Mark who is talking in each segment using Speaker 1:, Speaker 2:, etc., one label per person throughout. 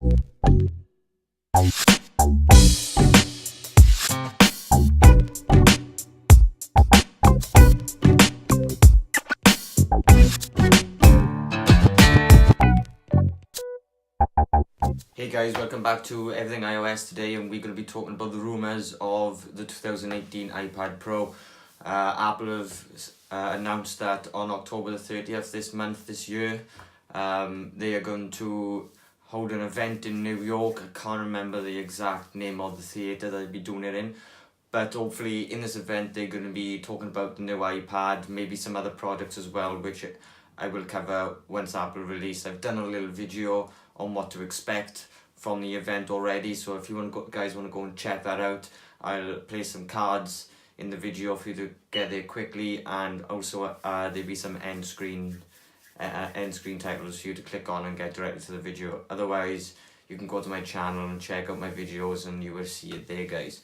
Speaker 1: Hey guys, welcome back to Everything iOS today, and we're going to be talking about the rumours of the 2018 iPad Pro. Apple have announced that on October the 30th this year, they are going to hold an event in New York. I can't remember the exact name of the theatre they'll be doing it in, but hopefully in this event they're going to be talking about the new iPad, maybe some other products as well, which I will cover once Apple release. I've done a little video on what to expect from the event already, so if you guys want to go and check that out, I'll place some cards in the video for you to get there quickly, and also there'll be some end screen titles for you to click on and get directly to the video. Otherwise, you can go to my channel and check out my videos and you will see it there, guys.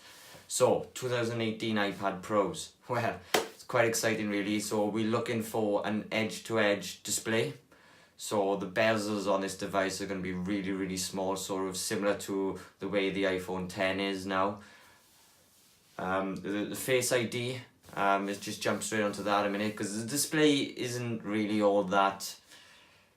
Speaker 1: So 2018 iPad Pros, well, it's quite exciting really. So we're looking for an edge-to-edge display. So the bezels on this device are going to be really, really small, sort of similar to the way the iPhone 10 is now. The Face ID, it just jump straight onto that a minute, because the display isn't really all that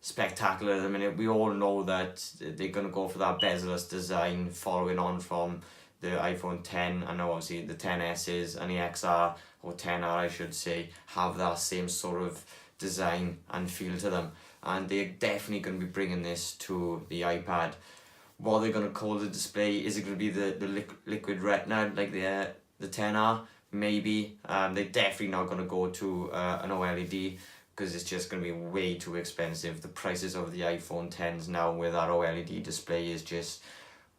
Speaker 1: spectacular at the minute. We all know that they're going to go for that bezel-less design, following on from the iPhone 10. I know obviously the 10S's and the XR, or 10R I should say, have that same sort of design and feel to them. And they're definitely going to be bringing this to the iPad. What they're going to call the display, is it going to be the liquid retina like the 10R? Maybe. They're definitely not going to go to an OLED, because it's just going to be way too expensive. The prices of the iPhone 10s now with that OLED display is just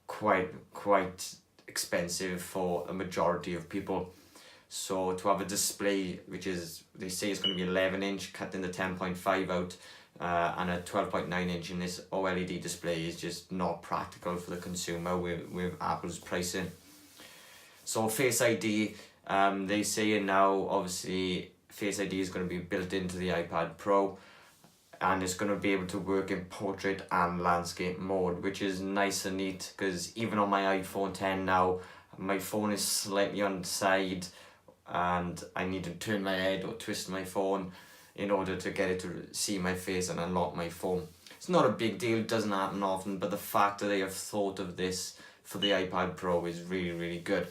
Speaker 1: quite expensive for a majority of people. So to have a display which is, they say it's going to be 11-inch, cutting the 10.5 out, and a 12.9-inch in this OLED display is just not practical for the consumer with Apple's pricing. So Face ID, they say now obviously Face ID is going to be built into the iPad Pro, and it's going to be able to work in portrait and landscape mode, which is nice and neat, because even on my iPhone 10 now, my phone is slightly on the side and I need to turn my head or twist my phone in order to get it to see my face and unlock my phone. It's not a big deal, it doesn't happen often, but the fact that they have thought of this for the iPad Pro is really, really good.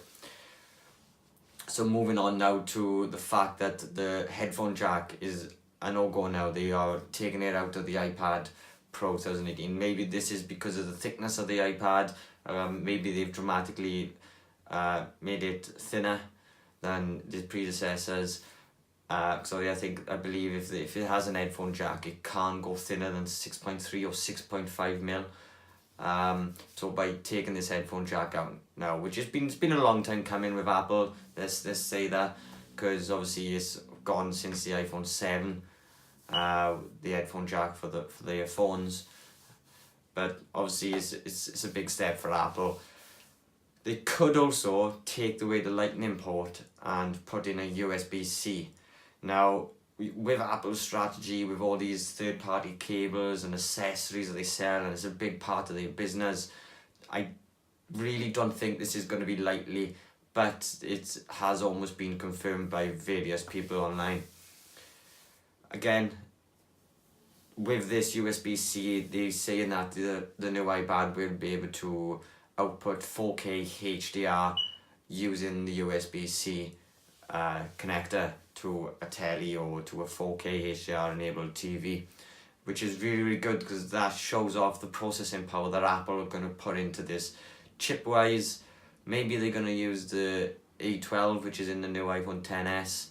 Speaker 1: So moving on now to the fact that the headphone jack is a no-go now. They are taking it out of the iPad Pro 2018. Maybe this is because of the thickness of the iPad. Maybe they've dramatically made it thinner than the predecessors. So I believe if it has an headphone jack, it can't go thinner than 6.3 or 6.5 mil. So by taking this headphone jack out now, which it's been a long time coming with Apple, let's say that, because obviously it's gone since the iPhone 7, the headphone jack for the phones, but obviously it's a big step for Apple. They could also take away the Lightning port and put in a USB-C. Now, with Apple's strategy, with all these third-party cables and accessories that they sell, and it's a big part of their business, I really don't think this is going to be lightly, but it has almost been confirmed by various people online. Again, with this USB-C, they're saying that the new iPad will be able to output 4K HDR using the USB-C connector to a telly or to a 4K HDR enabled TV, which is really, really good, because that shows off the processing power that Apple are going to put into this. Chip wise, maybe they're going to use the A12, which is in the new iPhone 10s,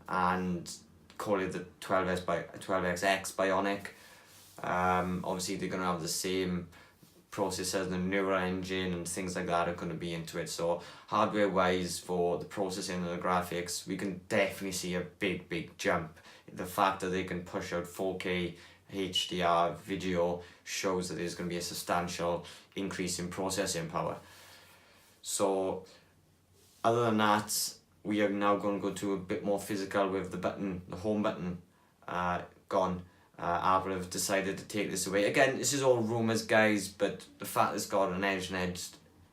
Speaker 1: and call it the 12xx Bionic. Obviously they're going to have the same processors, the neural engine and things like that are going to be into it. So hardware wise, for the processing and the graphics, we can definitely see a big jump. The fact that they can push out 4K HDR video shows that there's going to be a substantial increase in processing power. So other than that, we are now going to go to a bit more physical with the button, the home button gone. Apple have decided to take this away. Again, this is all rumours, guys, but the fact it's got an edge-to-edge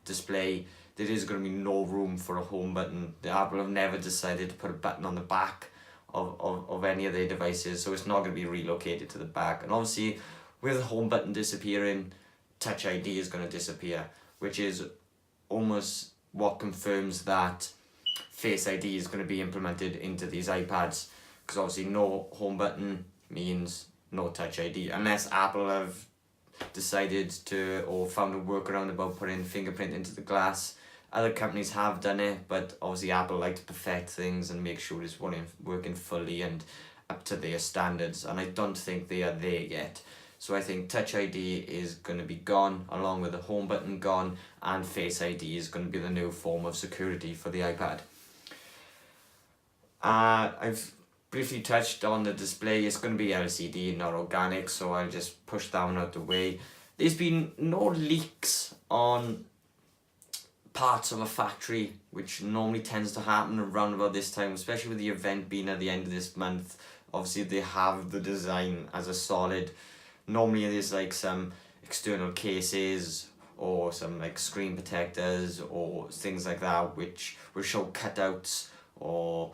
Speaker 1: display, there is going to be no room for a home button. The Apple have never decided to put a button on the back of any of their devices, so it's not going to be relocated to the back. And obviously, with the home button disappearing, Touch ID is going to disappear, which is almost what confirms that Face ID is going to be implemented into these iPads, because obviously no home button means no Touch ID, unless Apple have decided to or found a workaround about putting fingerprint into the glass. Other companies have done it, but obviously Apple like to perfect things and make sure it's working fully and up to their standards, and I don't think they are there yet. So I think Touch ID is going to be gone, along with the home button gone, and Face ID is going to be the new form of security for the iPad. I've briefly touched on the display. It's going to be LCD, not organic, so I'll just push that one out the way. There's been no leaks on parts of a factory, which normally tends to happen around about this time, especially with the event being at the end of this month. Obviously they have the design as a solid. Normally there's like some external cases or some like screen protectors or things like that which will show cutouts, or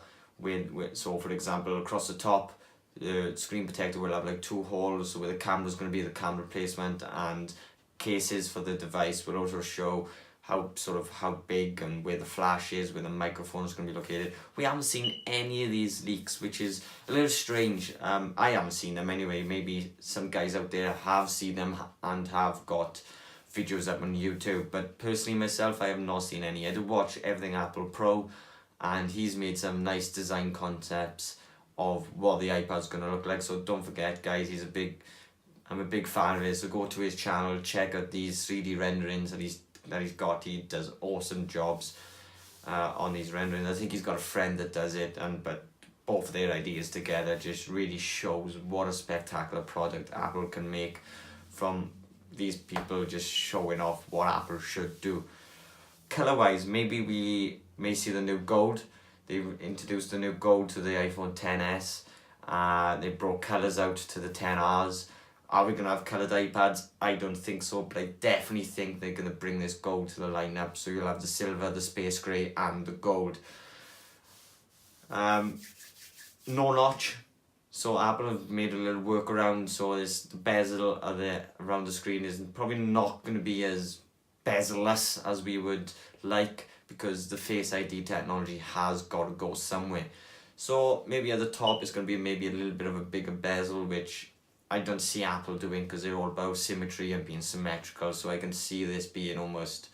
Speaker 1: so for example across the top the screen protector will have like 2 holes where the camera is going to be the camera placement, and cases for the device will also show how big and where the flash is, where the microphone is going to be located. We haven't seen any of these leaks, which is a little strange. I haven't seen them anyway. Maybe some guys out there have seen them and have got videos up on YouTube, but personally myself I have not seen any. I do watch Everything Apple Pro, and he's made some nice design concepts of what the iPad's going to look like, so don't forget guys, I'm a big fan of his, so go to his channel, check out these 3D renderings that he's got. He does awesome jobs on these renderings. I think he's got a friend that does it, but both of their ideas together just really shows what a spectacular product Apple can make from these people just showing off what Apple should do. Color wise, maybe we may see the new gold. They've introduced the new gold to the iPhone XS. They brought colors out to the XRs. Are we going to have coloured iPads? I don't think so, but I definitely think they're going to bring this gold to the lineup. So you'll have the silver, the space grey and the gold. No notch. So Apple have made a little workaround, so the bezel around the screen is probably not going to be as bezel-less as we would like, because the Face ID technology has got to go somewhere. So maybe at the top it's going to be maybe a little bit of a bigger bezel, which I don't see Apple doing because they're all about symmetry and being symmetrical. So I can see this being almost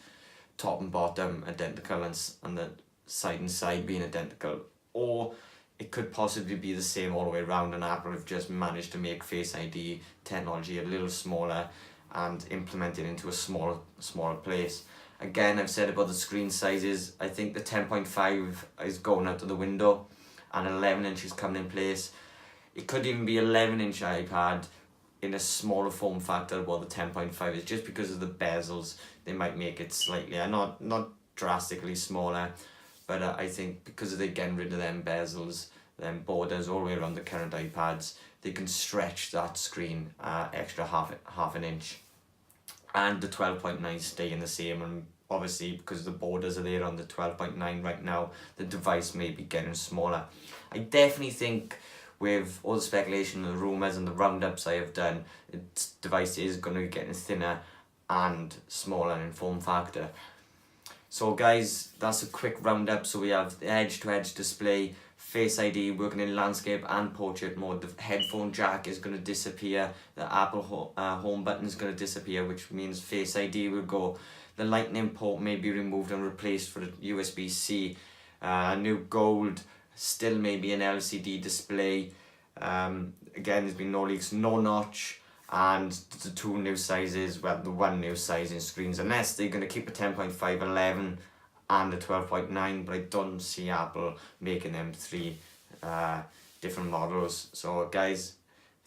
Speaker 1: top and bottom identical, and the side and side being identical. Or it could possibly be the same all the way around, and Apple have just managed to make Face ID technology a little smaller and implement it into a smaller place. Again, I've said about the screen sizes, I think the 10.5 is going out of the window and 11 inch is coming in place. It could even be 11-inch iPad in a smaller form factor what the 10.5 is, just because of the bezels. They might make it slightly, not drastically smaller, but I think because of they getting rid of them bezels, them borders all the way around the current iPads, they can stretch that screen extra half an inch. And the 12.9 staying the same, and obviously because the borders are there on the 12.9 right now, the device may be getting smaller. I definitely think with all the speculation and the rumours and the roundups I have done, its device is going to be getting thinner and smaller in form factor. So guys, that's a quick roundup. So we have the edge-to-edge display, Face ID working in landscape and portrait mode, the headphone jack is going to disappear, the Apple home button is going to disappear, which means Face ID will go, the lightning port may be removed and replaced for the USB-C, new gold, still maybe an LCD display. Again, there's been no leaks, no notch, and the 2 new sizes, well, the 1 new size in screens, unless they're going to keep a 10.5, 11 and a 12.9, but I don't see Apple making them 3 different models. So guys,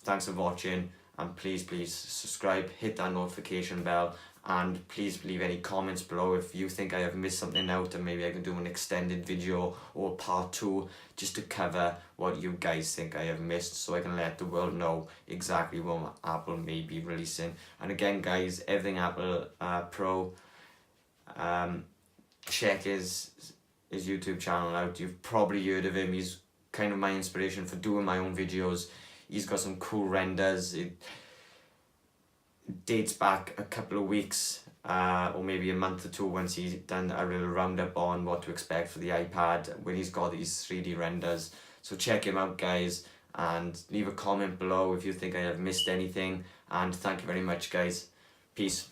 Speaker 1: thanks for watching, and please subscribe, hit that notification bell, and please leave any comments below if you think I have missed something out, and maybe I can do an extended video or part 2 just to cover what you guys think I have missed, so I can let the world know exactly what Apple may be releasing. And again guys, everything Apple Pro, check his YouTube channel out. You've probably heard of him. He's kind of my inspiration for doing my own videos. He's got some cool renders. It dates back a couple of weeks or maybe a month or two once he's done a little roundup on what to expect for the iPad when he's got these 3D renders. So check him out guys, and leave a comment below if you think I have missed anything, and thank you very much guys. Peace.